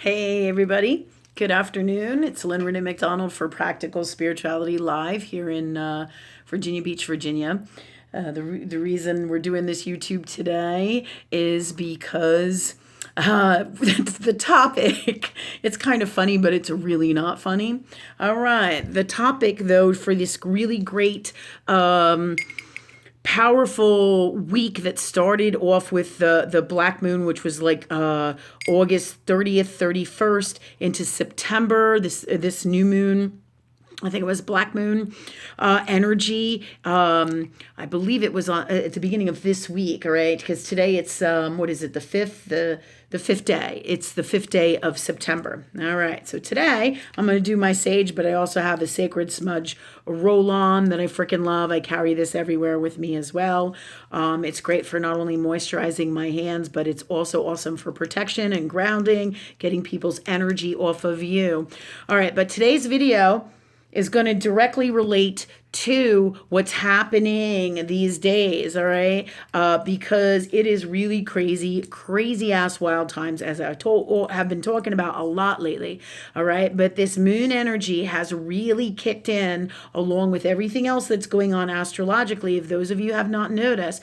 Hey, everybody. Good afternoon. It's Lynn Renee McDonald for Practical Spirituality Live here in Virginia Beach, Virginia. The reason we're doing this YouTube today is because the topic, it's kind of funny, but it's really not funny. All right. The topic, though, for this really great powerful week that started off with the black moon, which was like August 30th, 31st into September, this new moon. I think it was black moon energy. I believe it was at the beginning of this week, all right? Because today it's, what is it, the 5th? The fifth day. It's the 5th day of September. All right. So today I'm going to do my sage, but I also have the Sacred Smudge roll-on that I freaking love. I carry this everywhere with me as well. It's great for not only moisturizing my hands, but it's also awesome for protection and grounding, getting people's energy off of you. All right. But today's video is going to directly relate to what's happening these days, all right? Because it is really crazy ass wild times, as have been talking about a lot lately, all right? But this moon energy has really kicked in along with everything else that's going on astrologically. If those of you have not noticed,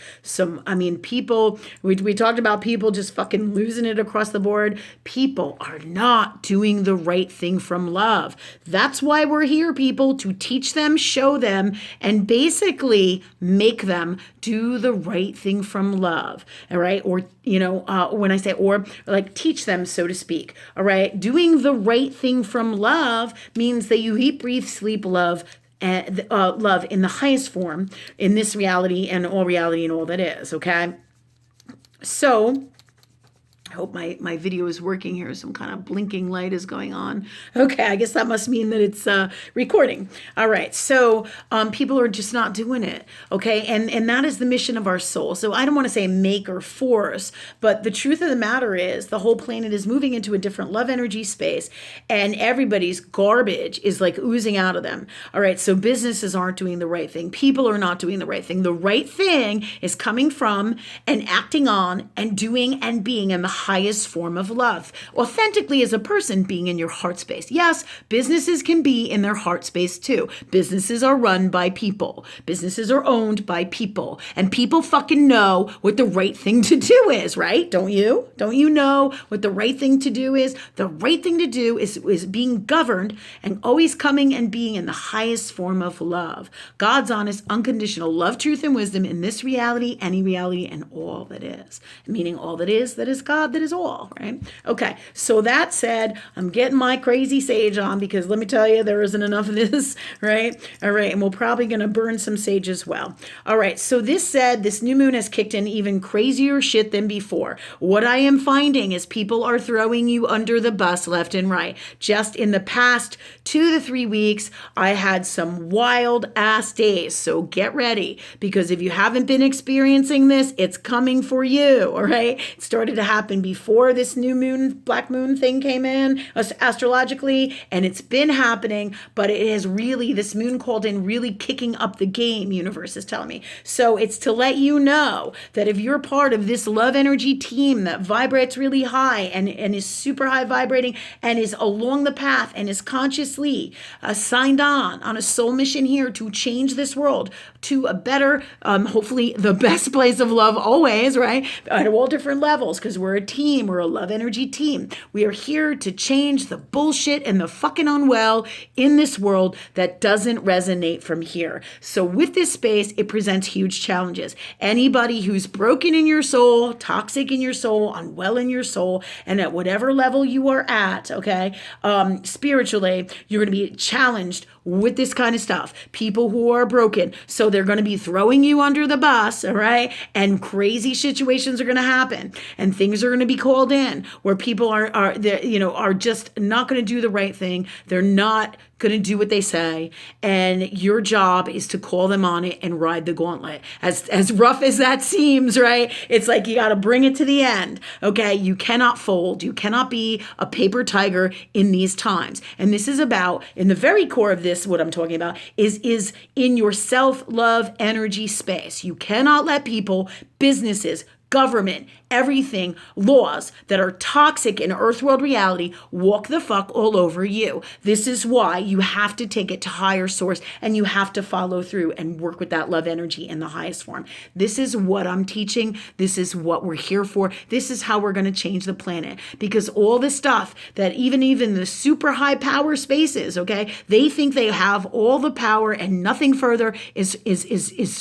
people, we talked about people just fucking losing it across the board. People are not doing the right thing from love. That's why we're here, people, to teach them, show them, and basically make them do the right thing from love. All right. Or, when I say, or like teach them, so to speak. All right. Doing the right thing from love means that you eat, breathe, sleep, love, and love in the highest form in this reality and all reality and all that is. Okay. So I hope my video is working here. Some kind of blinking light is going on. Okay, I guess that must mean that it's recording. All right, so people are just not doing it, okay? And that is the mission of our soul. So I don't want to say make or force, but the truth of the matter is the whole planet is moving into a different love energy space, and everybody's garbage is like oozing out of them. All right, so businesses aren't doing the right thing. People are not doing the right thing. The right thing is coming from and acting on and doing and being in the highest form of love, authentically as a person, being in your heart space. Yes, businesses can be in their heart space too. Businesses are run by people. Businesses are owned by people, and people fucking know what the right thing to do is, right? Don't you? Don't you know what the right thing to do is? The right thing to do is being governed and always coming and being in the highest form of love. God's honest, unconditional love, truth, and wisdom in this reality, any reality, and all that is. Meaning all that is God, that is all, right? Okay, so that said, I'm getting my crazy sage on because let me tell you, there isn't enough of this, right? All right, and we're probably going to burn some sage as well. All right, so this said, this new moon has kicked in even crazier shit than before. What I am finding is people are throwing you under the bus left and right. Just in the past 2 to 3 weeks, I had some wild ass days, so get ready, because if you haven't been experiencing this, it's coming for you, all right? It started to happen before this new moon, black moon thing came in astrologically, and it's been happening, but it has really, this moon called in, really kicking up the game, universe is telling me. So it's to let you know that if you're part of this love energy team that vibrates really high and is super high vibrating and is along the path and is consciously signed on a soul mission here to change this world to a better, hopefully the best place of love always, right? At all different levels, because we're a team, we're a love energy team. We are here to change the bullshit and the fucking unwell in this world that doesn't resonate from here. So with this space, it presents huge challenges. Anybody who's broken in your soul, toxic in your soul, unwell in your soul, and at whatever level you are at, okay, spiritually, you're going to be challenged with this kind of stuff. People who are broken. So they're going to be throwing you under the bus, all right? And crazy situations are going to happen. And things are going to be called in where people are just not going to do the right thing. They're not going to do what they say, and your job is to call them on it and ride the gauntlet. As rough as that seems, right? It's like you got to bring it to the end, okay? You cannot fold. You cannot be a paper tiger in these times. And this is about, in the very core of this, what I'm talking about is in your self-love energy space. You cannot let people, businesses, government, everything, laws that are toxic in earth world reality, walk the fuck all over you. This is why you have to take it to higher source, and you have to follow through and work with that love energy in the highest form. This is what I'm teaching. This is what we're here for. This is how we're going to change the planet, because all the stuff that even the super high power spaces, okay, they think they have all the power and nothing further is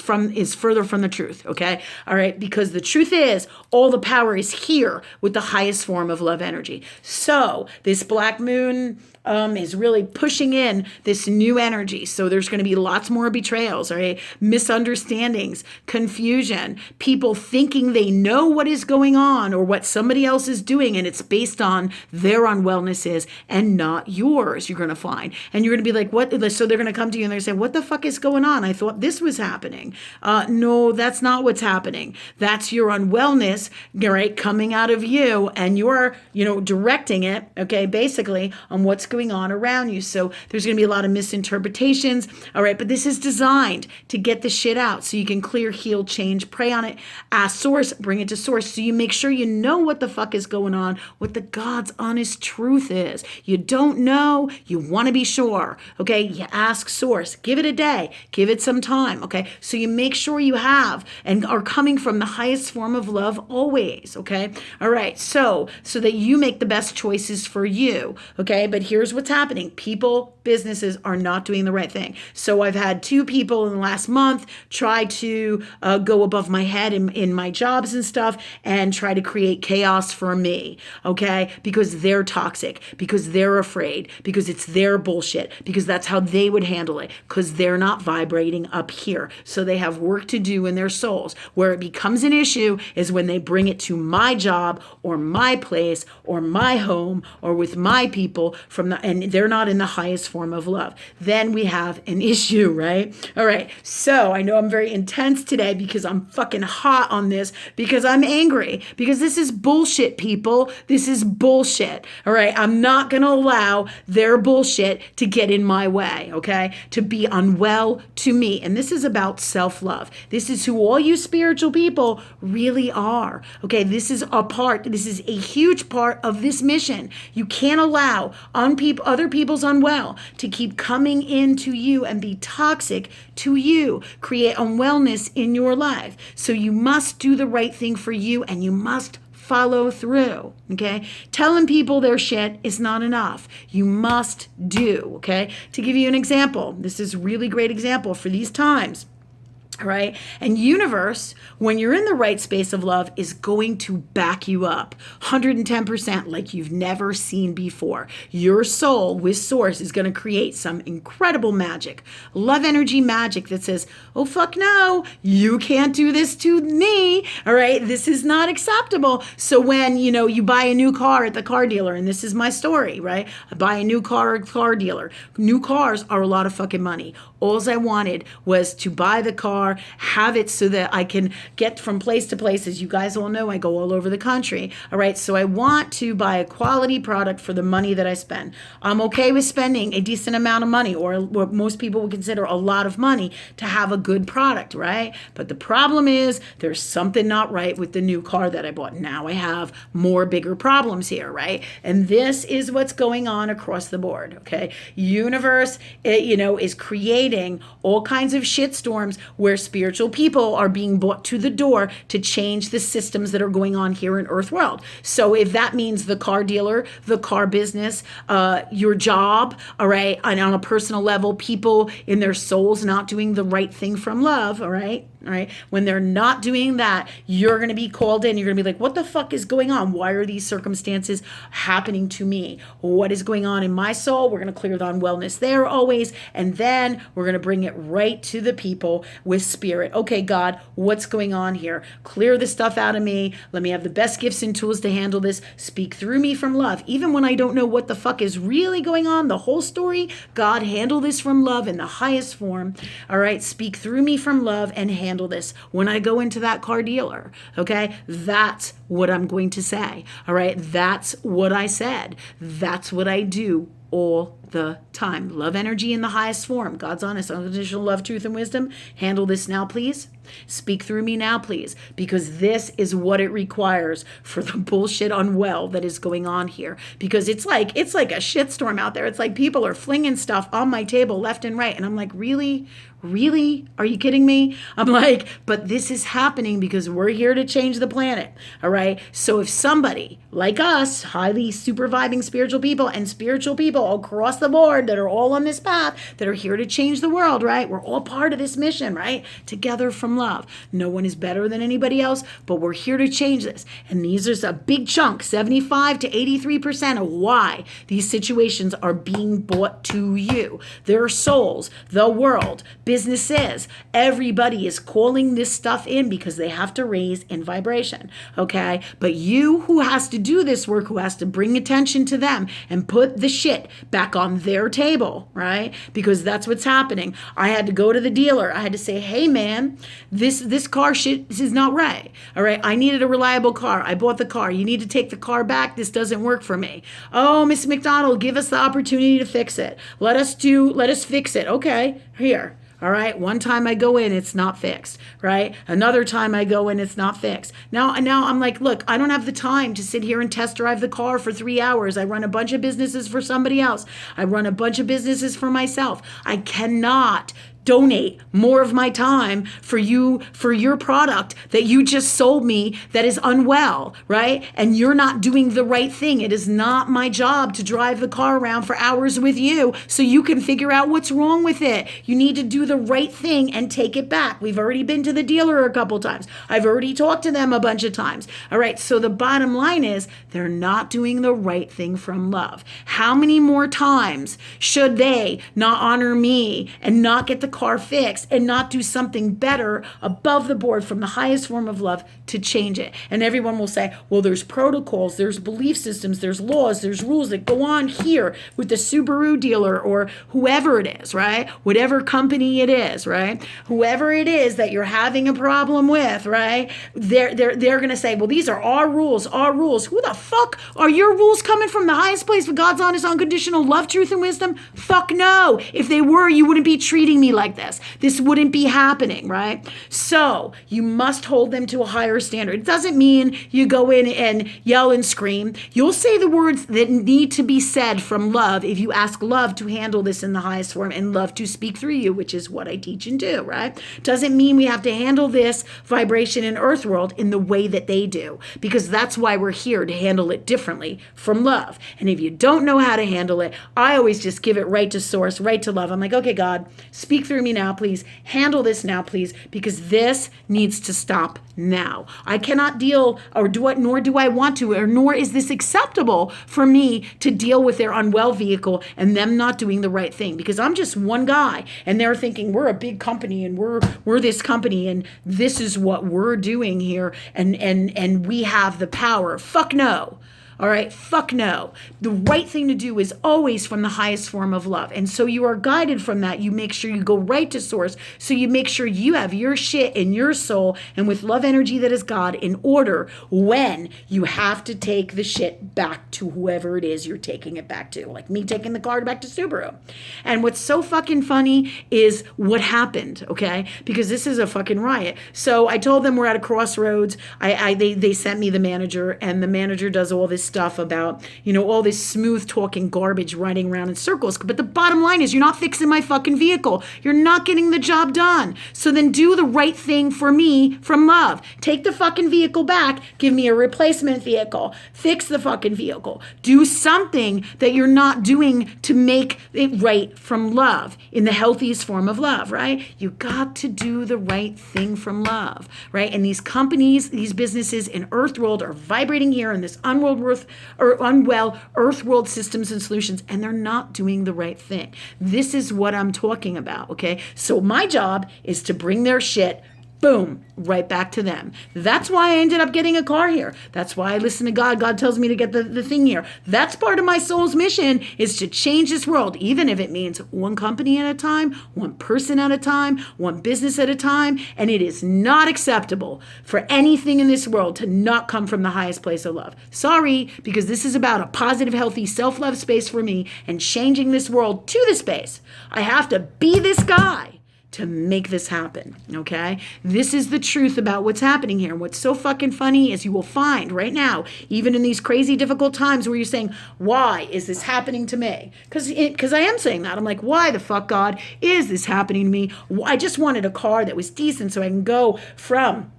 further from the truth, okay? All right, because the truth is all the power is here with the highest form of love energy. So this black moon is really pushing in this new energy. So there's going to be lots more betrayals, all right? Misunderstandings, confusion, people thinking they know what is going on or what somebody else is doing, and it's based on their unwellnesses and not yours, you're going to find. And you're going to be like, what? So they're going to come to you and they're saying, what the fuck is going on? I thought this was happening. No, that's not what's happening. That's your unwellness, right, coming out of you, and you're, directing it, okay, basically on what's going on around you. So there's going to be a lot of misinterpretations, all right, but this is designed to get the shit out so you can clear, heal, change, pray on it, ask source, bring it to source, so you make sure you know what the fuck is going on, what the God's honest truth is. You don't know, you want to be sure, okay? You ask source, give it a day, give it some time, okay? So you make sure you have and are coming from the highest form of love always, okay? All right, so that you make the best choices for you, okay? But here's what's happening. People, businesses are not doing the right thing. So I've had 2 people in the last month try to go above my head in my jobs and stuff and try to create chaos for me, okay? Because they're toxic, because they're afraid, because it's their bullshit, because that's how they would handle it, because they're not vibrating up here. So they have work to do in their souls. Where it becomes an issue is when they bring it to my job or my place or my home or with my people and they're not in the highest form of love. Then we have an issue, right? All right. So I know I'm very intense today because I'm fucking hot on this, because I'm angry, because this is bullshit, people. This is bullshit. All right. I'm not going to allow their bullshit to get in my way, okay? To be unwell to me. And this is about self-love. This is who all you spiritual people really are. Okay. This is a huge part of this mission. You can't allow other people's unwell to keep coming into you and be toxic to you, create unwellness in your life. So you must do the right thing for you, and you must follow through, okay? Telling people their shit is not enough. You must do, okay? To give you an example, this is a really great example for these times. Right? And universe, when you're in the right space of love, is going to back you up 110% like you've never seen before. Your soul with source is going to create some incredible magic, love energy magic that says, oh, fuck no, you can't do this to me. All right. This is not acceptable. So when, you buy a new car at the car dealer, and this is my story, right? I buy a new car at the car dealer. New cars are a lot of fucking money. All I wanted was to buy the car, have it so that I can get from place to place. As you guys all know, I go all over the country. All right. So I want to buy a quality product for the money that I spend. I'm okay with spending a decent amount of money, or what most people would consider a lot of money, to have a good product, right? But the problem is there's something not right with the new car that I bought. Now I have bigger problems here, right? And this is what's going on across the board. Okay. Universe, is creating all kinds of shitstorms where spiritual people are being brought to the door to change the systems that are going on here in Earth World. So if that means the car dealer, the car business, your job, all right, and on a personal level, people in their souls not doing the right thing from love, all right, when they're not doing that, you're going to be called in. You're going to be like, what the fuck is going on? Why are these circumstances happening to me? What is going on in my soul? We're going to clear the unwellness there always. And then we're going to bring it right to the people with spirit. Okay, God, what's going on here? Clear the stuff out of me. Let me have the best gifts and tools to handle this. Speak through me from love. Even when I don't know what the fuck is really going on, the whole story, God, handle this from love in the highest form. All right, speak through me from love and handle this when I go into that car dealer. Okay, that's what I'm going to say. All right, that's what I said. That's what I do all the time. Love energy in the highest form. God's honest, unconditional love, truth, and wisdom. Handle this now, please. Speak through me now, please, because this is what it requires for the bullshit unwell that is going on here. Because it's like a shitstorm out there. It's like people are flinging stuff on my table left and right. And I'm like, really? Really? Are you kidding me? I'm like, but this is happening because we're here to change the planet. All right. So if somebody like us, highly superviving spiritual people and spiritual people across the board that are all on this path, that are here to change the world, right? We're all part of this mission, right? Together from love. No one is better than anybody else, but we're here to change this. And these are a big chunk, 75 to 83% of why these situations are being brought to you. Their souls, the world, businesses, everybody is calling this stuff in because they have to raise in vibration, okay? But you who has to do this work, who has to bring attention to them and put the shit back on their table, right? Because that's what's happening. I had to go to the dealer. I had to say, hey man, this car shit is not right, all right? I needed a reliable car. I bought the car. You need to take the car back. This doesn't work for me. Oh, Miss McDonald, give us the opportunity to fix it. Let us fix it. Okay, here. All right. One time I go in, it's not fixed, right? Another time I go in, it's not fixed. Now I'm like, look, I don't have the time to sit here and test drive the car for 3 hours. I run a bunch of businesses for somebody else. I run a bunch of businesses for myself. I cannot donate more of my time for your product that you just sold me that is unwell, right? And you're not doing the right thing. It is not my job to drive the car around for hours with you so you can figure out what's wrong with it. You need to do the right thing and take it back. We've already been to the dealer a couple times. I've already talked to them a bunch of times. All right, so the bottom line is they're not doing the right thing from love. How many more times should they not honor me and not get the car fixed and not do something better above the board from the highest form of love to change it? And everyone will say, well, there's protocols, there's belief systems, there's laws, there's rules that go on here with the Subaru dealer or whoever it is, right? Whatever company it is, right? Whoever it is that you're having a problem with, right? They're going to say, well, these are our rules, our rules. Who the fuck are your rules coming from the highest place for God's honest, unconditional love, truth, and wisdom? Fuck no. If they were, you wouldn't be treating me like this. This wouldn't be happening, right? So you must hold them to a higher standard. It doesn't mean you go in and yell and scream. You'll say the words that need to be said from love if you ask love to handle this in the highest form and love to speak through you, which is what I teach and do, right? Doesn't mean we have to handle this vibration in Earth World in the way that they do, because that's why we're here, to handle it differently from love. And if you don't know how to handle it, I always just give it right to source, right to love. I'm like, okay, God, speak through me now, please. Handle this now, please, because this needs to stop now. I cannot deal, nor do I want to, or nor is this acceptable for me to deal with their unwell vehicle and them not doing the right thing, because I'm just one guy and they're thinking we're a big company and we're this company and this is what we're doing here and we have the power. Fuck no. All right, fuck no. The right thing to do is always from the highest form of love. And so you are guided from that. You make sure you go right to source. So you make sure you have your shit in your soul and with love energy that is God in order when you have to take the shit back to whoever it is you're taking it back to. Like me taking the car back to Subaru. And what's so fucking funny is what happened, okay? Because this is a fucking riot. So I told them we're at a crossroads. They sent me the manager, and the manager does all this stuff about, all this smooth talking garbage riding around in circles. But the bottom line is you're not fixing my fucking vehicle. You're not getting the job done. So then do the right thing for me from love. Take the fucking vehicle back. Give me a replacement vehicle. Fix the fucking vehicle. Do something that you're not doing to make it right from love in the healthiest form of love, right? You got to do the right thing from love, right? And these companies, these businesses in Earth World are vibrating here in this unwell Earth World systems and solutions, and they're not doing the right thing. This is what I'm talking about, okay? So my job is to bring their shit boom, right back to them. That's why I ended up getting a car here. That's why I listen to God. God tells me to get the thing here. That's part of my soul's mission, is to change this world, even if it means one company at a time, one person at a time, one business at a time. And it is not acceptable for anything in this world to not come from the highest place of love. Sorry, because this is about a positive, healthy, self-love space for me and changing this world to the space. I have to be this guy to make this happen, okay? This is the truth about what's happening here. And what's so fucking funny is you will find right now, even in these crazy difficult times where you're saying, why is this happening to me? Because I am saying that. I'm like, why the fuck, God, is this happening to me? I just wanted a car that was decent so I can go from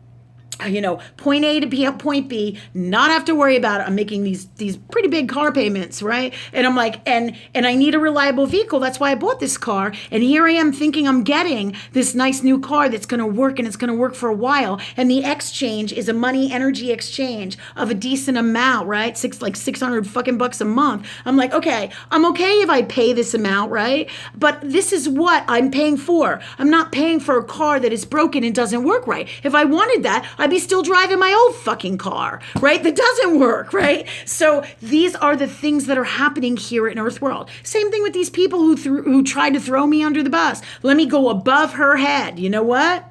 point A to point B, not have to worry about it. I'm making these pretty big car payments, right? And I'm like, and I need a reliable vehicle. That's why I bought this car. And here I am thinking I'm getting this nice new car that's going to work, and it's going to work for a while. And the exchange is a money energy exchange of a decent amount, right? 600 fucking bucks a month. I'm like, okay, I'm okay if I pay this amount, right? But this is what I'm paying for. I'm not paying for a car that is broken and doesn't work right. If I wanted that, I'd be still driving my old fucking car, right? That doesn't work, right? So these are the things that are happening here in Earth World. Same thing with these people who tried to throw me under the bus. Let me go above her head. You know what?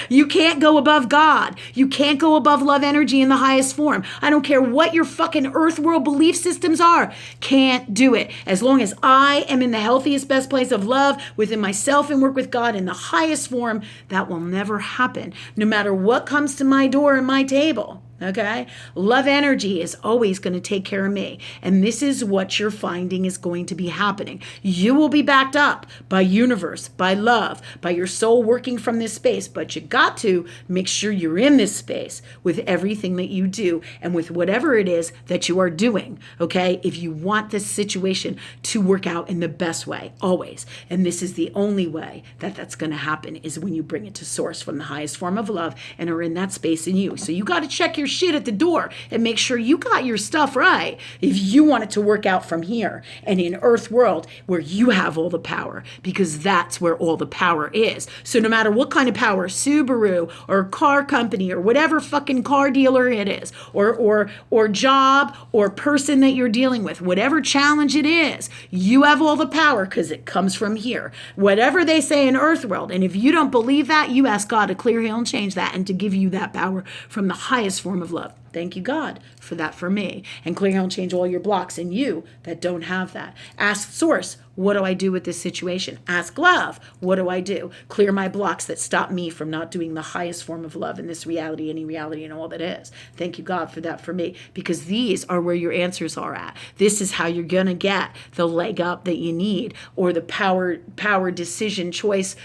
You can't go above God. You can't go above love energy in the highest form. I don't care what your fucking Earth World belief systems are. Can't do it. As long as I am in the healthiest, best place of love within myself and work with God in the highest form, that will never happen. No matter what comes to my door and my table. Okay? Love energy is always going to take care of me. And this is what you're finding is going to be happening. You will be backed up by universe, by love, by your soul working from this space. But you got to make sure you're in this space with everything that you do and with whatever it is that you are doing. Okay? If you want this situation to work out in the best way, always. And this is the only way that that's going to happen, is when you bring it to source from the highest form of love and are in that space in you. So you got to check your shit at the door and make sure you got your stuff right if you want it to work out from here and in Earth World where you have all the power, because that's where all the power is. So no matter what kind of power, Subaru or car company or whatever fucking car dealer it is, or job or person that you're dealing with, whatever challenge it is, you have all the power because it comes from here. Whatever they say in Earth World, and if you don't believe that, you ask God to clear, heal, and change that and to give you that power from the highest form of love. Thank you, God, for that for me. And clear, heal, and change all your blocks in you that don't have that. Ask Source, what do I do with this situation? Ask love, what do I do? Clear my blocks that stop me from not doing the highest form of love in this reality, any reality, and all that is. Thank you, God, for that for me, because these are where your answers are at. This is how you're going to get the leg up that you need, or the power, decision, choice,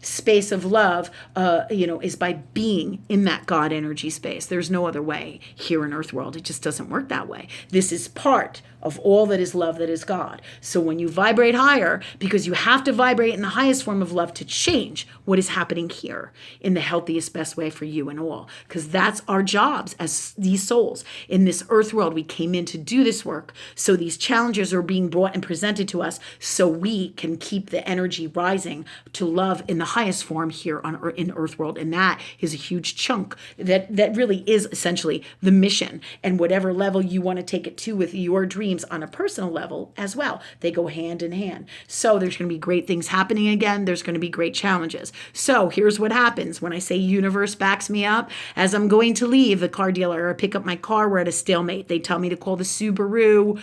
space of love, is by being in that God energy space. There's no other way here in Earth World. It just doesn't work that way. This is part of all that is love, that is God. So when you vibrate higher, because you have to vibrate in the highest form of love to change what is happening here in the healthiest, best way for you and all. Because that's our jobs as these souls in this Earth World. We came in to do this work. So these challenges are being brought and presented to us so we can keep the energy rising to love in the highest form here in Earth World. And that is a huge chunk that really is essentially the mission, and whatever level you want to take it to with your dream on a personal level as well. They go hand in hand. So there's going to be great things happening again. There's going to be great challenges. So here's what happens when I say universe backs me up. As I'm going to leave the car dealer or pick up my car, we're at a stalemate. They tell me to call the Subaru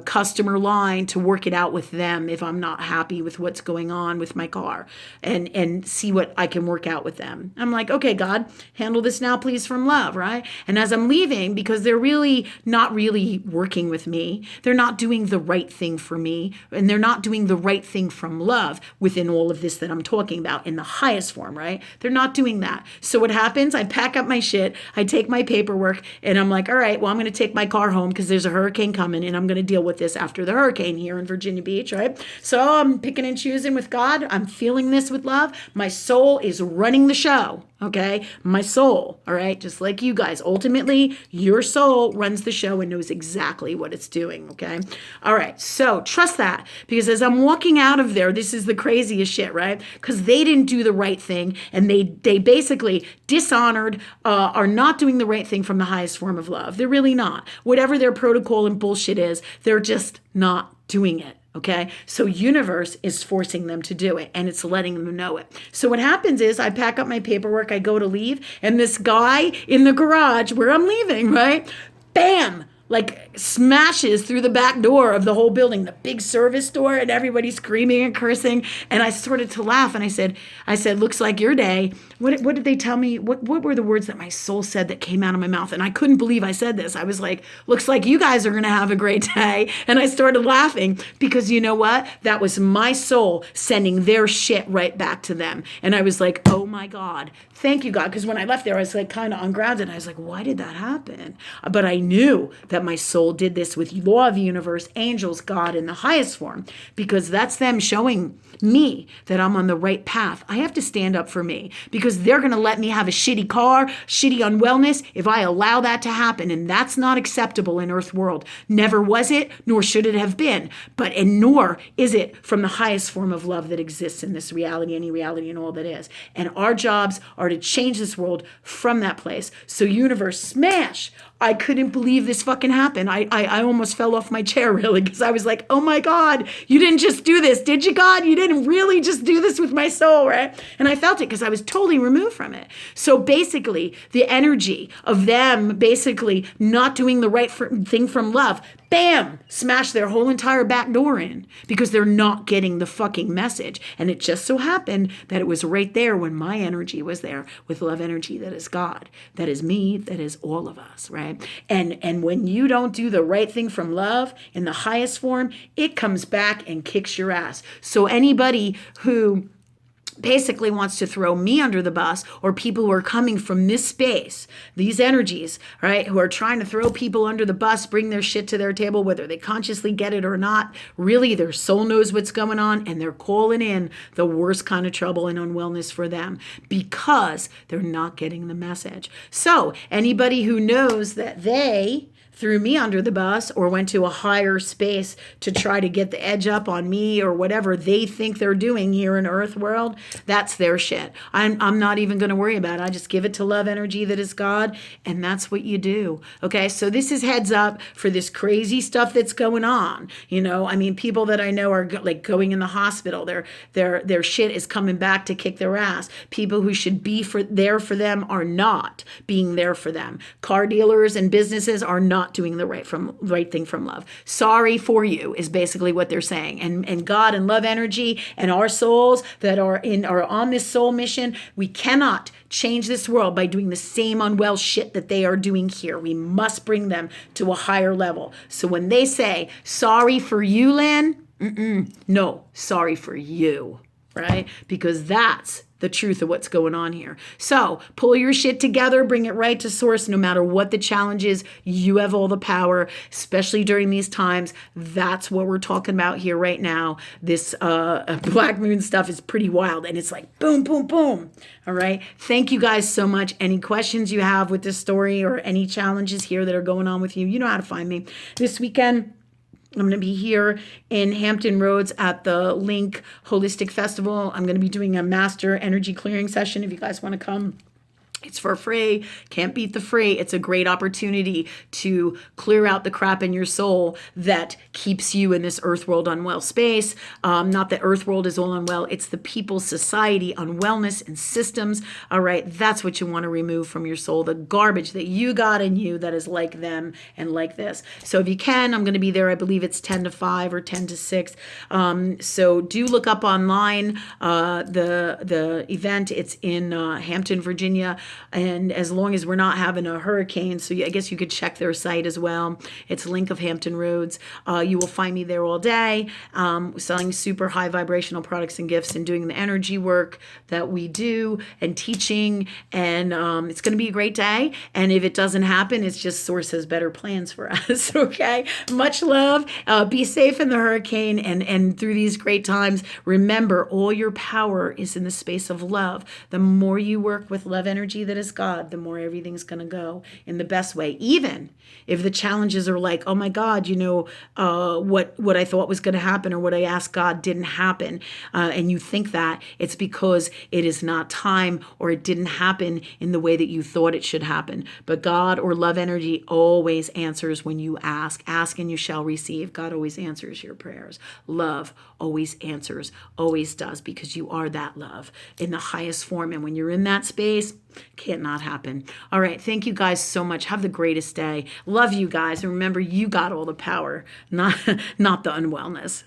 customer line to work it out with them if I'm not happy with what's going on with my car, and see what I can work out with them. I'm like, okay, God, handle this now, please, from love, right? And as I'm leaving, because they're really not really working with me, they're not doing the right thing for me, and they're not doing the right thing from love within all of this that I'm talking about in the highest form, right? They're not doing that. So what happens? I pack up my shit, I take my paperwork, and I'm like, all right, well, I'm going to take my car home because there's a hurricane coming, and I'm going to deal with this after the hurricane here in Virginia Beach, right? So I'm picking and choosing with God. I'm feeling this with love. My soul is running the show. Okay, my soul, all right, just like you guys. Ultimately, your soul runs the show and knows exactly what it's doing, okay? All right, so trust that, because as I'm walking out of there, this is the craziest shit, right? Because they didn't do the right thing, and they basically dishonored, are not doing the right thing from the highest form of love. They're really not. Whatever their protocol and bullshit is, they're just not doing it. Okay, so universe is forcing them to do it, and it's letting them know it. So what happens is I pack up my paperwork, I go to leave, and this guy in the garage where I'm leaving, right? Bam! Like smashes through the back door of the whole building, the big service door, and everybody's screaming and cursing. And I started to laugh, and I said, looks like your day. What did they tell me? What were the words that my soul said that came out of my mouth? And I couldn't believe I said this. I was like, looks like you guys are going to have a great day. And I started laughing because you know what? That was my soul sending their shit right back to them. And I was like, oh my God, thank you, God. Because when I left there, I was like kind of ungrounded. I was like, why did that happen? But I knew that my soul did this with law of the universe, angels, God in the highest form, because that's them showing me that I'm on the right path. I have to stand up for me because they're going to let me have a shitty car, shitty unwellness if I allow that to happen. And that's not acceptable in Earth world. Never was it, nor should it have been. And nor is it from the highest form of love that exists in this reality, any reality and all that is. And our jobs are to change this world from that place. So universe, smash. I couldn't believe this fucking happened. I almost fell off my chair, really, because I was like, oh my God, you didn't just do this, did you, God? You didn't really just do this with my soul, right? And I felt it because I was totally removed from it. So basically, the energy of them basically not doing the right thing from love, bam, smash their whole entire back door in because they're not getting the fucking message. And it just so happened that it was right there when my energy was there with love energy that is God, that is me, that is all of us, right? And when you don't do the right thing from love in the highest form, it comes back and kicks your ass. So anybody who basically wants to throw me under the bus, or people who are coming from this space, these energies, right, who are trying to throw people under the bus, bring their shit to their table, whether they consciously get it or not, really their soul knows what's going on, and they're calling in the worst kind of trouble and unwellness for them because they're not getting the message. So anybody who knows that they threw me under the bus or went to a higher space to try to get the edge up on me or whatever they think they're doing here in Earth world, that's their shit. I'm not even going to worry about it. I just give it to love energy that is God, and that's what you do. Okay, so this is heads up for this crazy stuff that's going on. You know, I mean, people that I know are like going in the hospital. Their shit is coming back to kick their ass. People who should be there for them are not being there for them. Car dealers and businesses are not doing the right thing from love. Sorry for you is basically what they're saying. And God and love energy and our souls that are on this soul mission, we cannot change this world by doing the same unwell shit that they are doing here. We must bring them to a higher level. So when they say, sorry for you, Lynn, no, sorry for you, right? Because that's the truth of what's going on here. So pull your shit together, bring it right to source. No matter what the challenge is, you have all the power, especially during these times. That's what we're talking about here right now. This Black Moon stuff is pretty wild, and it's like boom, boom, boom. All right. Thank you guys so much. Any questions you have with this story or any challenges here that are going on with you, you know how to find me. This weekend, I'm going to be here in Hampton Roads at the Link Holistic Festival. I'm going to be doing a master energy clearing session if you guys want to come. It's for free. Can't beat the free. It's a great opportunity to clear out the crap in your soul that keeps you in this earth world unwell space. Not that earth world is all unwell. It's the people's society unwellness and systems. All right. That's what you want to remove from your soul. The garbage that you got in you that is like them and like this. So if you can, I'm going to be there. I believe it's 10 to 5 or 10 to 6. So do look up online the event. It's in Hampton, Virginia. And as long as we're not having a hurricane, so I guess you could check their site as well. It's Link of Hampton Roads. You will find me there all day, selling super high vibrational products and gifts and doing the energy work that we do and teaching. And it's going to be a great day. And if it doesn't happen, it's just Source has better plans for us. Okay. Much love. Be safe in the hurricane and through these great times. Remember, all your power is in the space of love. The more you work with love energy that is God, the more everything's going to go in the best way. Even if the challenges are like, oh my God, what I thought was going to happen or what I asked God didn't happen, and you think that, it's because it is not time or it didn't happen in the way that you thought it should happen. But God or love energy always answers when you ask. Ask and you shall receive. God always answers your prayers. Love always answers, always does, because you are that love in the highest form. And when you're in that space, can't not happen. All right. Thank you guys so much. Have the greatest day. Love you guys. And remember, you got all the power, not the unwellness.